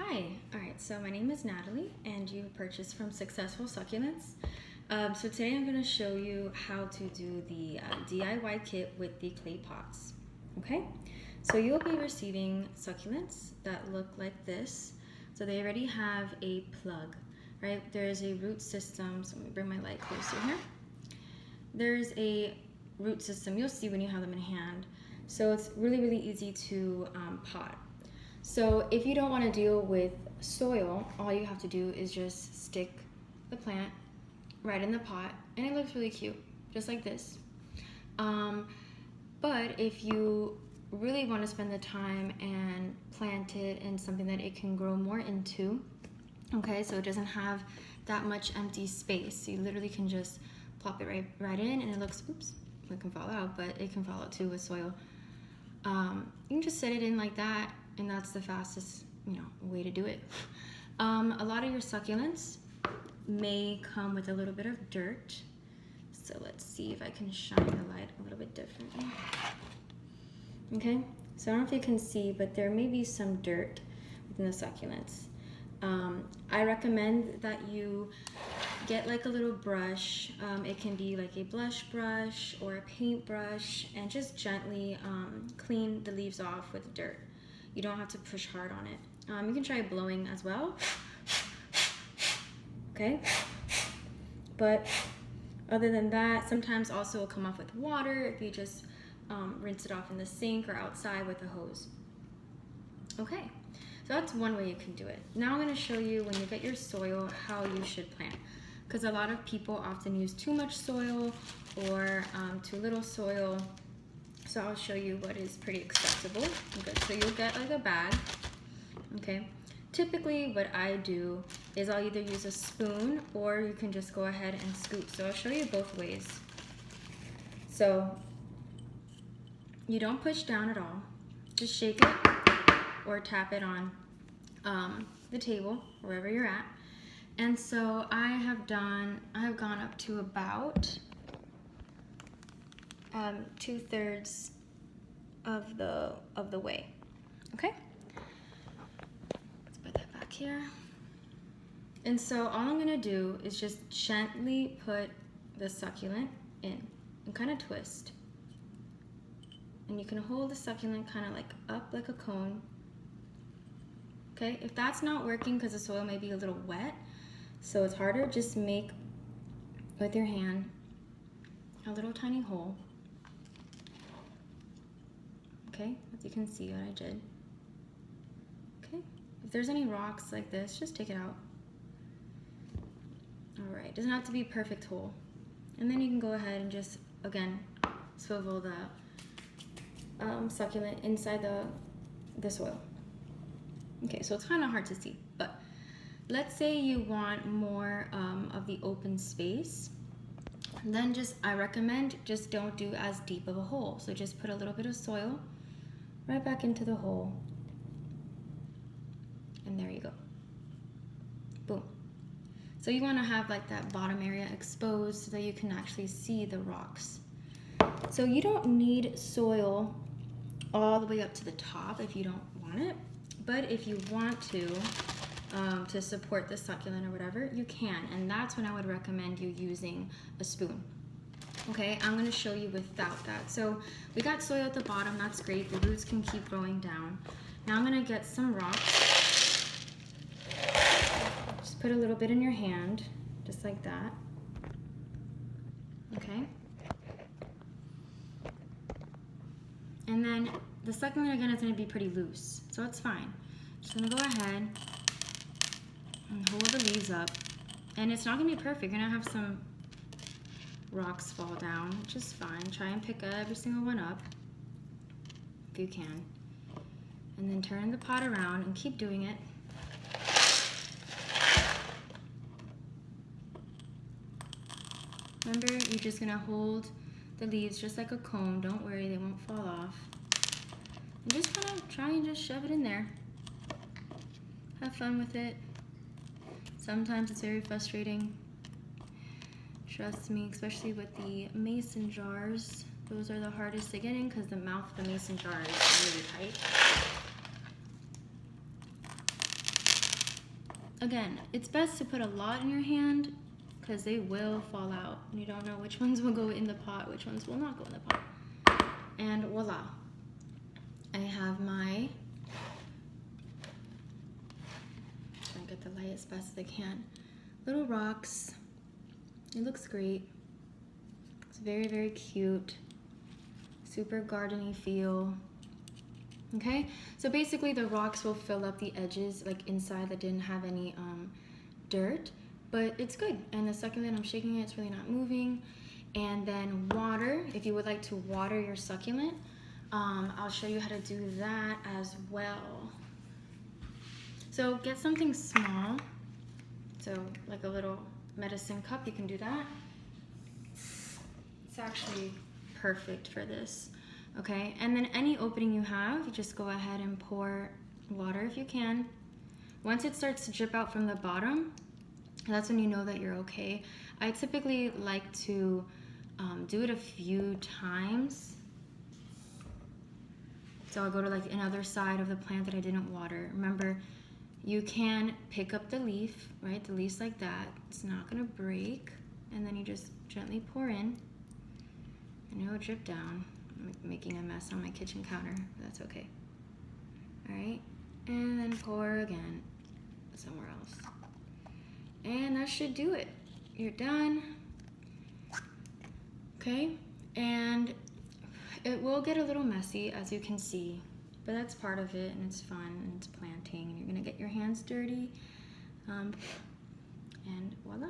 Hi, alright, so my name is Natalie and you purchased from Successful Succulents. So today I'm going to show you how to do the DIY kit with the clay pots. Okay, so you'll be receiving succulents that look like this. So they already have a plug, right? There's a root system, so let me bring my light closer here. There's a root system, you'll see when you have them in hand. So it's really easy to pot. So if you don't want to deal with soil, all you have to do is just stick the plant right in the pot, and it looks really cute, just like this. But if you really want to spend the time and plant it in something that it can grow more into, okay, so it doesn't have that much empty space, you literally can just plop it right in, and it looks, oops, it can fall out, but it can fall out too with soil. You can just set it in like that, and that's the fastest, way to do it. A lot of your succulents may come with a little bit of dirt. So let's see if I can shine the light a little bit differently. Okay, so I don't know if you can see, but there may be some dirt within the succulents. I recommend that you get like a little brush. It can be like a blush brush or a paint brush, and just gently clean the leaves off with dirt. You don't have to push hard on it. You can try blowing as well. Okay, but other than that, sometimes also it'll come off with water if you just rinse it off in the sink or outside with a hose. Okay, so that's one way you can do it. Now I'm going to show you, when you get your soil, how you should plant, because a lot of people often use too much soil or too little soil. So I'll show you what is pretty acceptable. Good. So you'll get like a bag. Okay, typically what I do is I'll either use a spoon, or you can just go ahead and scoop. So I'll show you both ways. So you don't push down at all, just shake it or tap it on the table, wherever you're at. And so I have gone up to about 2/3 of the way. Okay, let's put that back here. And so all I'm gonna do is just gently put the succulent in and kind of twist. And you can hold the succulent kind of like up like a cone. Okay, if that's not working because the soil may be a little wet, so it's harder, just make with your hand a little tiny hole. Okay, as you can see what I did. Okay, if there's any rocks like this, just take it out. All right, doesn't have to be a perfect hole. And then you can go ahead and just, again, swivel the succulent inside the soil. Okay, so it's kind of hard to see, but let's say you want more of the open space. Then I recommend just don't do as deep of a hole. So just put a little bit of soil right back into the hole. And there you go. Boom. So you want to have like that bottom area exposed so that you can actually see the rocks. So you don't need soil all the way up to the top if you don't want it. But if you want to support the succulent or whatever, you can. And that's when I would recommend you using a spoon. Okay, I'm going to show you without that. So we got soil at the bottom, that's great. The roots can keep growing down. Now I'm going to get some rocks. Just put a little bit in your hand, just like that. Okay. And then the succulent, again, is going to be pretty loose, so it's fine. Just going to go ahead and hold the leaves up. And it's not going to be perfect. You're going to have some rocks fall down, which is fine. Try and pick every single one up if you can. And then turn the pot around and keep doing it. Remember, you're just going to hold the leaves just like a cone. Don't worry, they won't fall off. And just kind of try and just shove it in there. Have fun with it. Sometimes it's very frustrating. Trust me, especially with the mason jars. Those are the hardest to get in because the mouth of the mason jar is really tight. again, it's best to put a lot in your hand because they will fall out. You don't know which ones will go in the pot, which ones will not go in the pot. And voila. I have my, trying to get the light as best as I can, little rocks. It looks great. It's very, very cute. Super garden-y feel. Okay, so basically the rocks will fill up the edges, like inside that didn't have any dirt, but it's good. And the second that I'm shaking it, it's really not moving. And then water, if you would like to water your succulent, I'll show you how to do that as well. So get something small, so like a little medicine cup, you can do that. It's actually perfect for this. Okay, and then any opening you have, you just go ahead and pour water if you can. Once it starts to drip out from the bottom, that's when you know that you're okay. I typically like to do it a few times. So I'll go to like another side of the plant that I didn't water. Remember, you can pick up the leaf, right? The leaf's like that. It's not gonna break. And then you just gently pour in and it'll drip down. I'm making a mess on my kitchen counter, but that's okay. All right, and then pour again somewhere else. And that should do it. You're done. Okay, and it will get a little messy, as you can see, but that's part of it, and it's fun, and it's planting, and you're gonna get your hands dirty, and voila.